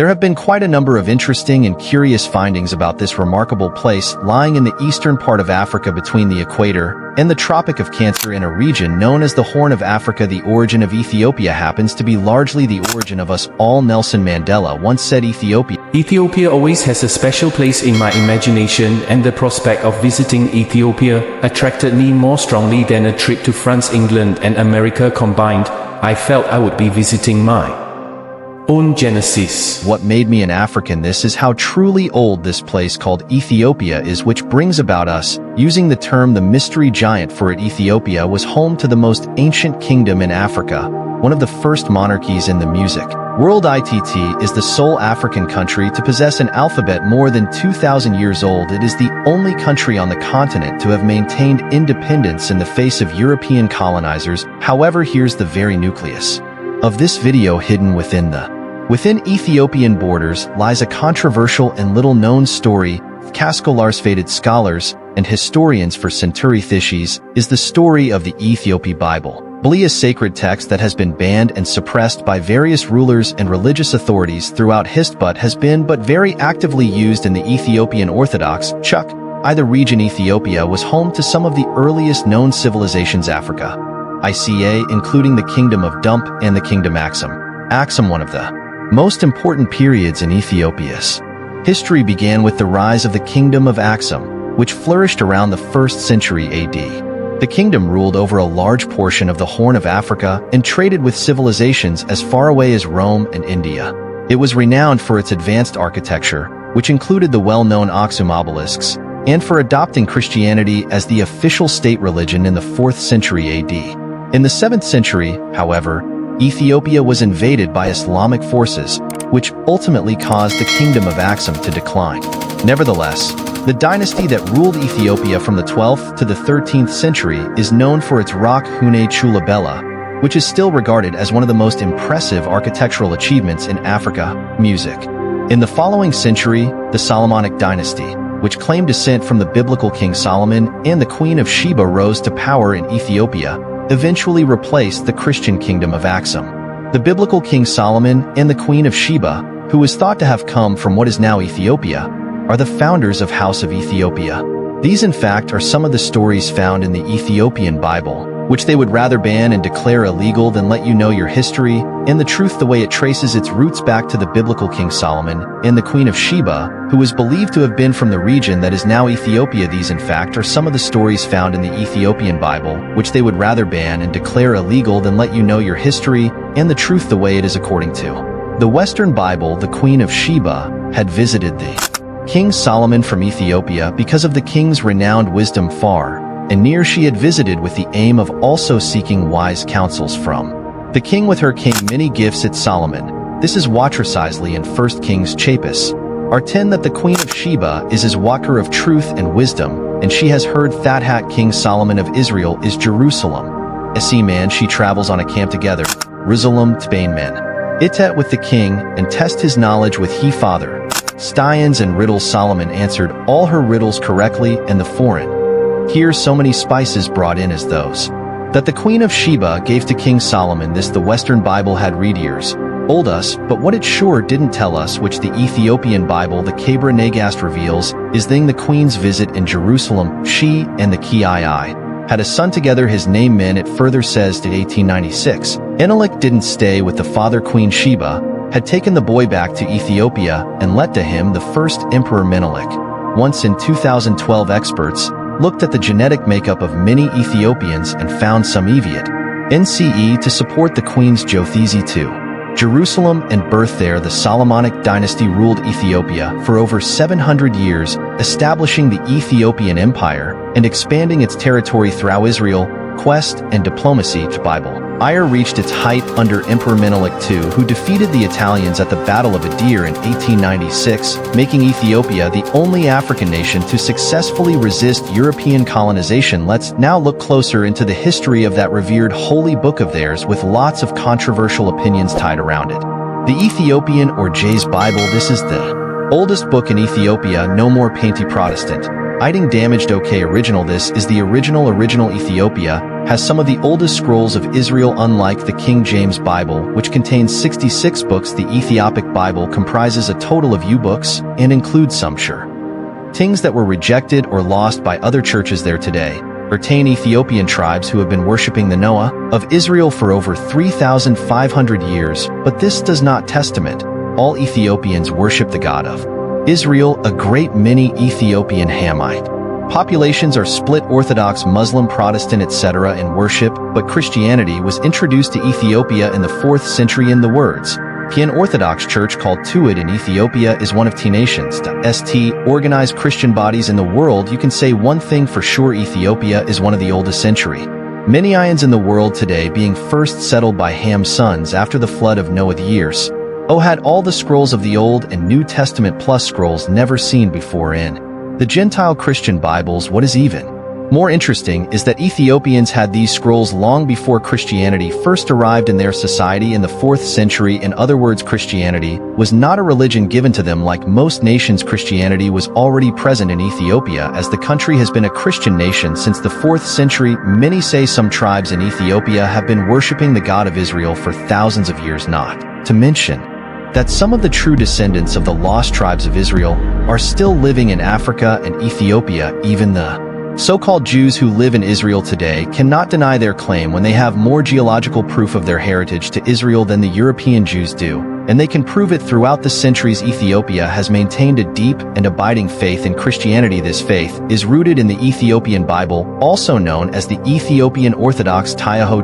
There have been quite a number of interesting and curious findings about this remarkable place lying in the eastern part of Africa between the equator and the Tropic of Cancer in a region known as the Horn of Africa. The origin of Ethiopia happens to be largely the origin of us all. Nelson Mandela once said Ethiopia always has a special place in my imagination, and the prospect of visiting Ethiopia attracted me more strongly than a trip to France, England, and America combined. I felt I would be visiting my own Genesis. What made me an African? This is how truly old this place called Ethiopia is, which brings about us using the term the mystery giant for it. Ethiopia was home to the most ancient kingdom in Africa, one of the first monarchies in the music world. ITT is the sole African country to possess an alphabet more than 2,000 years old. It is the only country on the continent to have maintained independence in the face of European colonizers. However, here's the very nucleus of this video. Hidden within Ethiopian borders lies a controversial and little-known story. Faded scholars and historians for century theses is the story of the Ethiopian Bible, a sacred text that has been banned and suppressed by various rulers and religious authorities throughout history, but has been very actively used in the Ethiopian Orthodox Church. The region Ethiopia was home to some of the earliest known civilizations Africa, including the Kingdom of Dump and the Kingdom Axum. One of the most important periods in Ethiopia's history began with the rise of the Kingdom of Axum, which flourished around the 1st century AD. The kingdom ruled over a large portion of the Horn of Africa and traded with civilizations as far away as Rome and India. It was renowned for its advanced architecture, which included the well-known Axum obelisks, and for adopting Christianity as the official state religion in the 4th century AD. In the 7th century, however, Ethiopia was invaded by Islamic forces, which ultimately caused the Kingdom of Axum to decline. Nevertheless, the dynasty that ruled Ethiopia from the 12th to the 13th century is known for its rock Hune Chulabella, which is still regarded as one of the most impressive architectural achievements in Africa music. In the following century, the Solomonic dynasty, which claimed descent from the biblical King Solomon and the Queen of Sheba, rose to power in Ethiopia, eventually replaced the Christian Kingdom of Axum. The biblical King Solomon and the Queen of Sheba, who is thought to have come from what is now Ethiopia, are the founders of House of Ethiopia. These in fact are some of the stories found in the Ethiopian Bible, which they would rather ban and declare illegal than let you know your history and the truth, the way it traces its roots back to the biblical King Solomon and the Queen of Sheba, who is believed to have been from the region that is now Ethiopia. These in fact are some of the stories found in the Ethiopian Bible, which they would rather ban and declare illegal than let you know your history and the truth, the way it is according to the Western Bible. The Queen of Sheba had visited the King Solomon from Ethiopia because of the king's renowned wisdom. Far and near she had visited with the aim of also seeking wise counsels from the king. With her came many gifts at Solomon. This is Watrasizely in 1 Kings chapis are 10 that the Queen of Sheba is his walker of truth and wisdom, and she has heard Thathat King Solomon of Israel is Jerusalem. Esi man she travels on a camp together, Jerusalem Tbain men. Itet with the king, and test his knowledge with he father. Styons and riddles. Solomon answered all her riddles correctly, and the foreign here so many spices brought in as those that the Queen of Sheba gave to King Solomon. This the Western Bible had read years old us, but what it sure didn't tell us, which the Ethiopian Bible the Kabra Nagast reveals, is the Queen's visit in Jerusalem. She and the Kii had a son together, his name Men. It further says to 1896, Enelik didn't stay with the father. Queen Sheba had taken the boy back to Ethiopia and let to him the first Emperor Menelik. Once in 2012 experts looked at the genetic makeup of many Ethiopians and found some Eviat NCE to support the Queen's Jothezi too. Jerusalem and birth there. The Solomonic dynasty ruled Ethiopia for over 700 years, establishing the Ethiopian Empire and expanding its territory throughout Israel, quest, and diplomacy. To Bible ire reached its height under Emperor Menelik II, who defeated the Italians at the Battle of Adir in 1896, making Ethiopia the only African nation to successfully resist European colonization. Let's now look closer into the history of that revered holy book of theirs, with lots of controversial opinions tied around it. The Ethiopian or Jay's Bible. This is the oldest book in Ethiopia, no more painty Protestant. Iding damaged. OK original. This is the original Ethiopia, has some of the oldest scrolls of Israel. Unlike the King James Bible, which contains 66 books, the Ethiopic Bible comprises a total of books and includes some things that were rejected or lost by other churches there today. Pertain Ethiopian tribes who have been worshipping the Noah of Israel for over 3,500 years, but this does not testament. All Ethiopians worship the God of Israel, a great many Ethiopian Hamite populations are split Orthodox, Muslim, Protestant, etc. in worship, but Christianity was introduced to Ethiopia in the 4th century in the words. Ethiopian Orthodox Church called Tuid in Ethiopia is one of T nations. St. organized Christian bodies in the world. You can say one thing for sure: Ethiopia is one of the oldest century. Many ions in the world today being first settled by Ham's sons after the flood of Noah years. Had all the scrolls of the Old and New Testament plus scrolls never seen before in the Gentile Christian Bibles. What is even more interesting is that Ethiopians had these scrolls long before Christianity first arrived in their society in the 4th century. In other words, Christianity was not a religion given to them like most nations. Christianity was already present in Ethiopia, as the country has been a Christian nation since the 4th century. Many say some tribes in Ethiopia have been worshipping the God of Israel for thousands of years, not to mention that some of the true descendants of the lost tribes of Israel are still living in Africa and Ethiopia. Even the so-called Jews who live in Israel today cannot deny their claim when they have more geological proof of their heritage to Israel than the European Jews do, and they can prove it throughout the centuries. Ethiopia has maintained a deep and abiding faith in Christianity. This faith is rooted in the Ethiopian Bible, also known as the Ethiopian Orthodox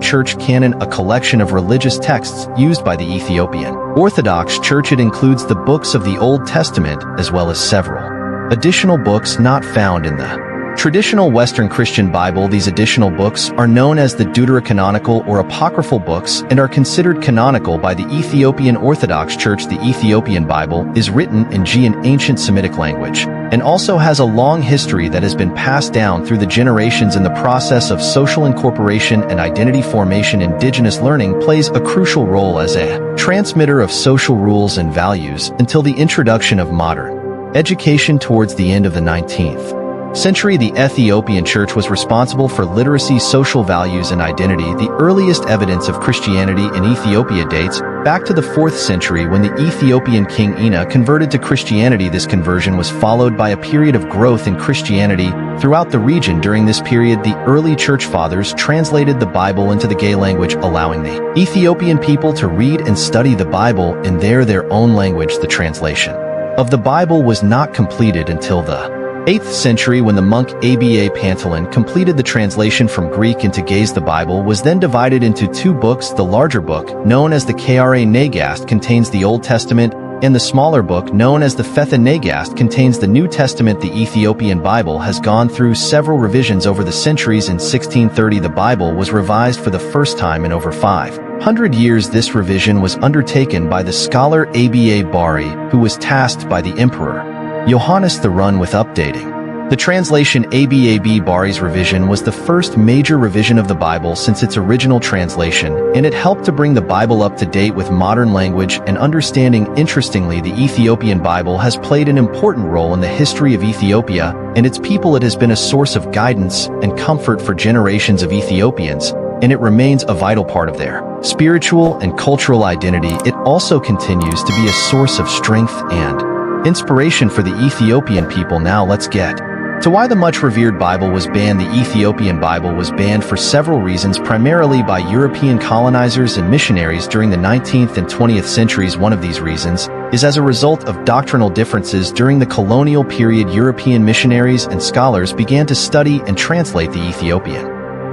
Church Canon, a collection of religious texts used by the Ethiopian Orthodox Church. It includes the books of the Old Testament as well as several additional books not found in the traditional Western Christian Bible. These additional books are known as the deuterocanonical or apocryphal books and are considered canonical by the Ethiopian Orthodox Church. The Ethiopian Bible is written in an ancient Semitic language and also has a long history that has been passed down through the generations. In the process of social incorporation and identity formation, indigenous learning plays a crucial role as a transmitter of social rules and values until the introduction of modern education towards the end of the 19th century. The Ethiopian Church was responsible for literacy, social values, and identity. The earliest evidence of Christianity in Ethiopia dates back to the 4th century when the Ethiopian king Ina converted to Christianity. This conversion was followed by a period of growth in Christianity throughout the region. During this period, the early church fathers translated the Bible into the Gay language, allowing the Ethiopian people to read and study the Bible in their own language. The translation of the Bible was not completed until the 8th century when the monk ABA Bari completed the translation from Greek into Gay. The Bible was then divided into 2 books. The larger book, known as the Kra Nagast, contains the Old Testament, and the smaller book, known as the Fetha Nagast, contains the New Testament. The Ethiopian Bible has gone through several revisions over the centuries. In 1630, the Bible was revised for the first time in over 500 years. This revision was undertaken by the scholar ABA Bari, who was tasked by the Emperor Johannes the Run with updating the translation. ABA Bari's revision was the first major revision of the Bible since its original translation, and it helped to bring the Bible up to date with modern language and understanding. Interestingly, the Ethiopian Bible has played an important role in the history of Ethiopia and its people. It has been a source of guidance and comfort for generations of Ethiopians, and it remains a vital part of their spiritual and cultural identity. It also continues to be a source of strength and inspiration for the Ethiopian people. Now let's get to why the much revered Bible was banned. The Ethiopian Bible was banned for several reasons, primarily by European colonizers and missionaries during the 19th and 20th centuries. One of these reasons is as a result of doctrinal differences during the colonial period. European missionaries and scholars began to study and translate the Ethiopian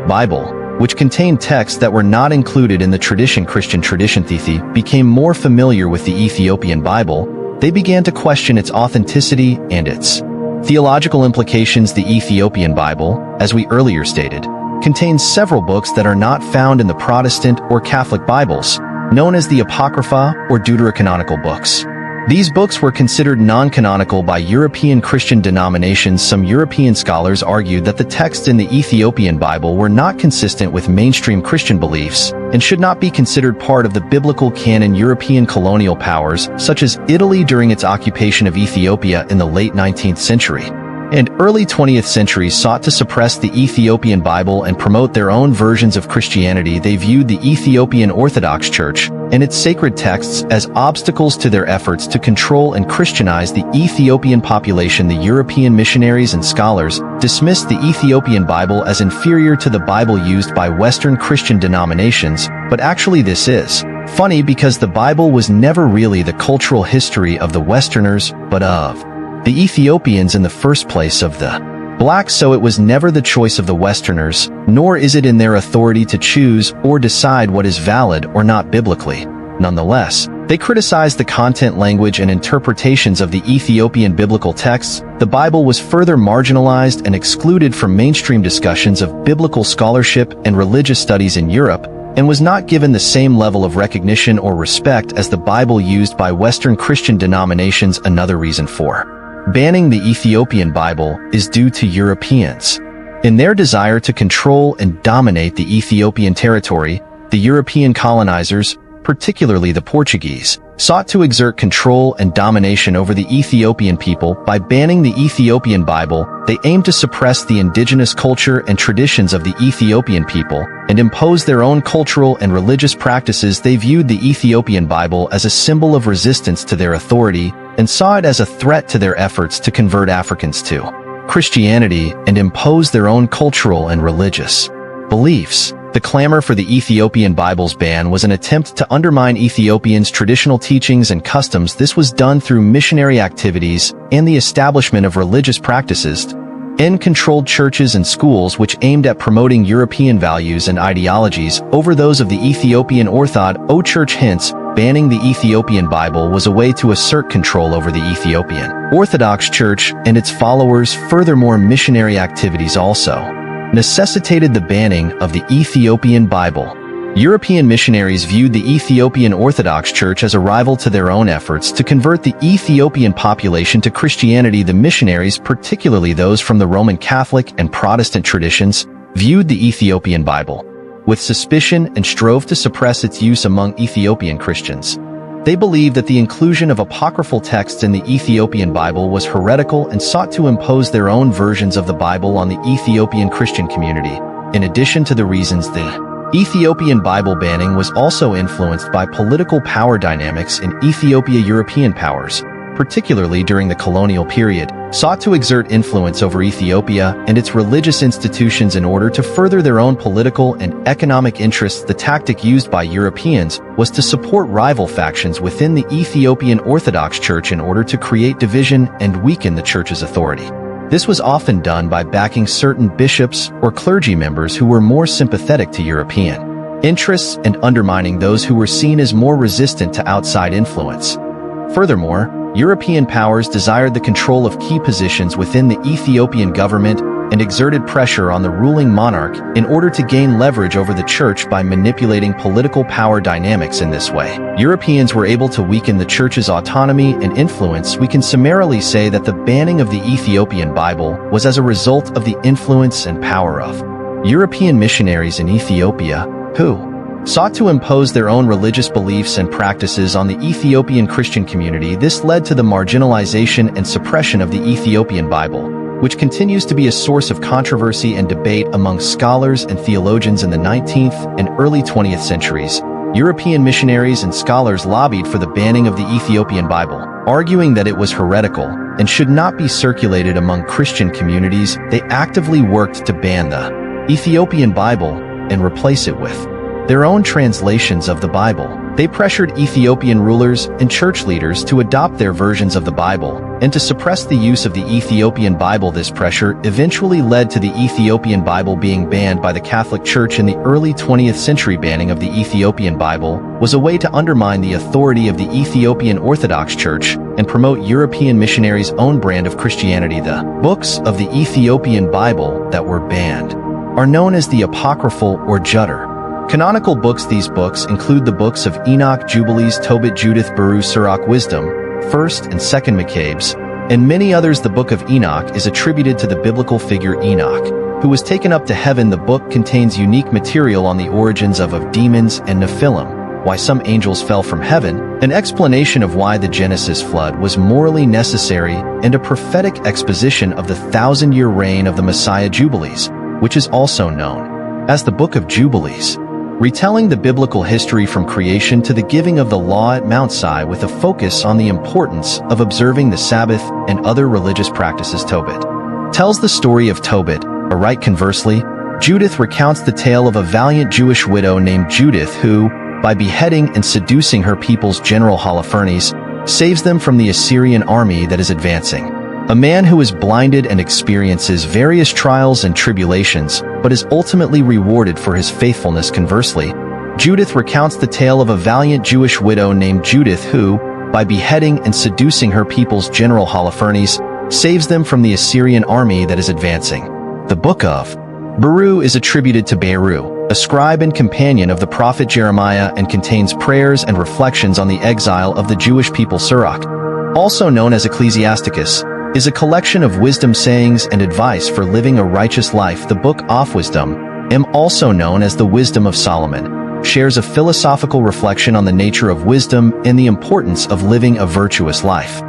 Bible, which contained texts that were not included in the Christian tradition. Became more familiar with the Ethiopian Bible. They began to question its authenticity and its theological implications. The Ethiopian Bible, as we earlier stated, contains several books that are not found in the Protestant or Catholic Bibles, known as the Apocrypha or Deuterocanonical books. These books were considered non-canonical by European Christian denominations. Some European scholars argued that the texts in the Ethiopian Bible were not consistent with mainstream Christian beliefs and should not be considered part of the biblical canon. European colonial powers, such as Italy during its occupation of Ethiopia in the late 19th century, and early 20th century sought to suppress the Ethiopian Bible and promote their own versions of Christianity. They viewed the Ethiopian Orthodox Church and its sacred texts as obstacles to their efforts to control and Christianize the Ethiopian population. The European missionaries and scholars dismissed the Ethiopian Bible as inferior to the Bible used by Western Christian denominations, but actually this is funny because the Bible was never really the cultural history of the Westerners, but of the Ethiopians in the first place, of the blacks. So it was never the choice of the Westerners, nor is it in their authority to choose or decide what is valid or not biblically. Nonetheless, they criticized the content, language, and interpretations of the Ethiopian biblical texts. The Bible was further marginalized and excluded from mainstream discussions of biblical scholarship and religious studies in Europe, and was not given the same level of recognition or respect as the Bible used by Western Christian denominations. Another reason for banning the Ethiopian Bible is due to Europeans. In their desire to control and dominate the Ethiopian territory, the European colonizers, particularly the Portuguese, sought to exert control and domination over the Ethiopian people. By banning the Ethiopian Bible, they aimed to suppress the indigenous culture and traditions of the Ethiopian people and impose their own cultural and religious practices. They viewed the Ethiopian Bible as a symbol of resistance to their authority and saw it as a threat to their efforts to convert Africans to Christianity and impose their own cultural and religious beliefs. The clamor for the Ethiopian Bible's ban was an attempt to undermine Ethiopians' traditional teachings and customs. This was done through missionary activities and the establishment of religious practices in controlled churches and schools which aimed at promoting European values and ideologies over those of the Ethiopian Orthodox Church. Hence, banning the Ethiopian Bible was a way to assert control over the Ethiopian Orthodox Church and its followers. Furthermore, missionary activities also necessitated the banning of the Ethiopian Bible. European missionaries viewed the Ethiopian Orthodox Church as a rival to their own efforts to convert the Ethiopian population to Christianity. The missionaries, particularly those from the Roman Catholic and Protestant traditions, viewed the Ethiopian Bible with suspicion and strove to suppress its use among Ethiopian Christians. They believed that the inclusion of apocryphal texts in the Ethiopian Bible was heretical and sought to impose their own versions of the Bible on the Ethiopian Christian community. In addition to the reasons, the Ethiopian Bible banning was also influenced by political power dynamics in Ethiopia. European powers, particularly during the colonial period, sought to exert influence over Ethiopia and its religious institutions in order to further their own political and economic interests. The tactic used by Europeans was to support rival factions within the Ethiopian Orthodox Church in order to create division and weaken the church's authority. This was often done by backing certain bishops or clergy members who were more sympathetic to European interests and undermining those who were seen as more resistant to outside influence. Furthermore, European powers desired the control of key positions within the Ethiopian government and exerted pressure on the ruling monarch in order to gain leverage over the church by manipulating political power dynamics. In this way, Europeans were able to weaken the church's autonomy and influence. We can summarily say that the banning of the Ethiopian Bible was as a result of the influence and power of European missionaries in Ethiopia, who sought to impose their own religious beliefs and practices on the Ethiopian Christian community. This led to the marginalization and suppression of the Ethiopian Bible, which continues to be a source of controversy and debate among scholars and theologians. In the 19th and early 20th centuries, European missionaries and scholars lobbied for the banning of the Ethiopian Bible, arguing that it was heretical and should not be circulated among Christian communities. They actively worked to ban the Ethiopian Bible and replace it with their own translations of the Bible. They pressured Ethiopian rulers and church leaders to adopt their versions of the Bible and to suppress the use of the Ethiopian Bible. This pressure eventually led to the Ethiopian Bible being banned by the Catholic Church in the early 20th century. Banning of the Ethiopian Bible was a way to undermine the authority of the Ethiopian Orthodox Church and promote European missionaries' own brand of Christianity. The books of the Ethiopian Bible that were banned are known as the Apocryphal or Judder canonical books. These books include the books of Enoch, Jubilees, Tobit, Judith, Baruch, Sirach, Wisdom, 1st and 2nd Maccabees, and many others. The book of Enoch is attributed to the biblical figure Enoch, who was taken up to heaven. The book contains unique material on the origins of demons and Nephilim, why some angels fell from heaven, an explanation of why the Genesis flood was morally necessary, and a prophetic exposition of the 1,000-year reign of the Messiah Jubilees, which is also known as the Book of Jubilees, retelling the biblical history from creation to the giving of the law at Mount Sinai with a focus on the importance of observing the Sabbath and other religious practices. Tobit tells the story of Tobit, or right conversely, Judith recounts the tale of a valiant Jewish widow named Judith who, by beheading and seducing her people's general Holofernes, saves them from the Assyrian army that is advancing. A man who is blinded and experiences various trials and tribulations, but is ultimately rewarded for his faithfulness. Conversely, Judith recounts the tale of a valiant Jewish widow named Judith who, by beheading and seducing her people's general Holofernes, saves them from the Assyrian army that is advancing. The Book of Baru is attributed to Baru, a scribe and companion of the prophet Jeremiah, and contains prayers and reflections on the exile of the Jewish people. Sirach, also known as Ecclesiasticus, is a collection of wisdom sayings and advice for living a righteous life. The Book of Wisdom, also known as the Wisdom of Solomon, shares a philosophical reflection on the nature of wisdom and the importance of living a virtuous life.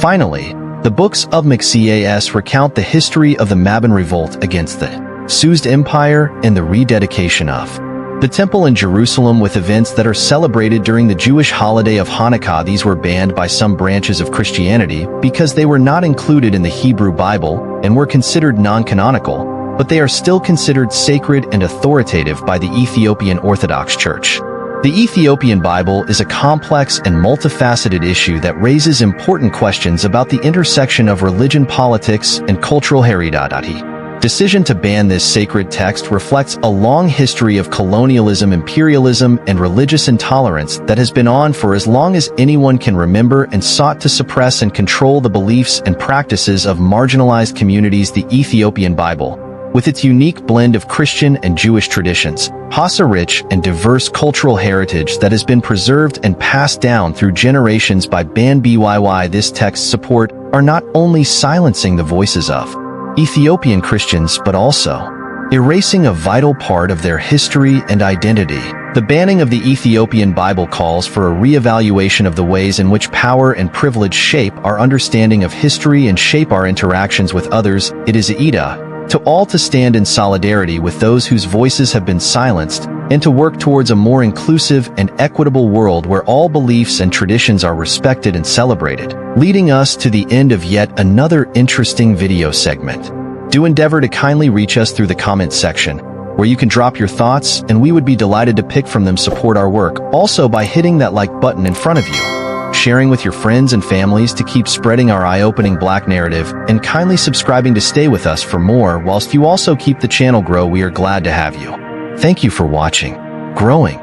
Finally, the books of Missionaries recount the history of the Mabon revolt against the Suesd Empire and the rededication of the temple in Jerusalem, with events that are celebrated during the Jewish holiday of Hanukkah. These were banned by some branches of Christianity because they were not included in the Hebrew Bible and were considered non-canonical, but they are still considered sacred and authoritative by the Ethiopian Orthodox Church. The Ethiopian Bible is a complex and multifaceted issue that raises important questions about the intersection of religion, politics, and cultural heritage. Decision to ban this sacred text reflects a long history of colonialism, imperialism, and religious intolerance that has been on for as long as anyone can remember and sought to suppress and control the beliefs and practices of marginalized communities. The Ethiopian Bible, with its unique blend of Christian and Jewish traditions, has a rich and diverse cultural heritage that has been preserved and passed down through generations by BYY. This text's support are not only silencing the voices of Ethiopian Christians but also erasing a vital part of their history and identity. The banning of the Ethiopian Bible calls for a re-evaluation of the ways in which power and privilege shape our understanding of history and shape our interactions with others. It is to all to stand in solidarity with those whose voices have been silenced, and to work towards a more inclusive and equitable world where all beliefs and traditions are respected and celebrated, leading us to the end of yet another interesting video segment. Do endeavor to kindly reach us through the comment section, where you can drop your thoughts and we would be delighted to pick from them. Support our work also by hitting that like button in front of you, sharing with your friends and families to keep spreading our eye-opening Black narrative, and kindly subscribing to stay with us for more whilst you also keep the channel grow. We are glad to have you. Thank you for watching, growing,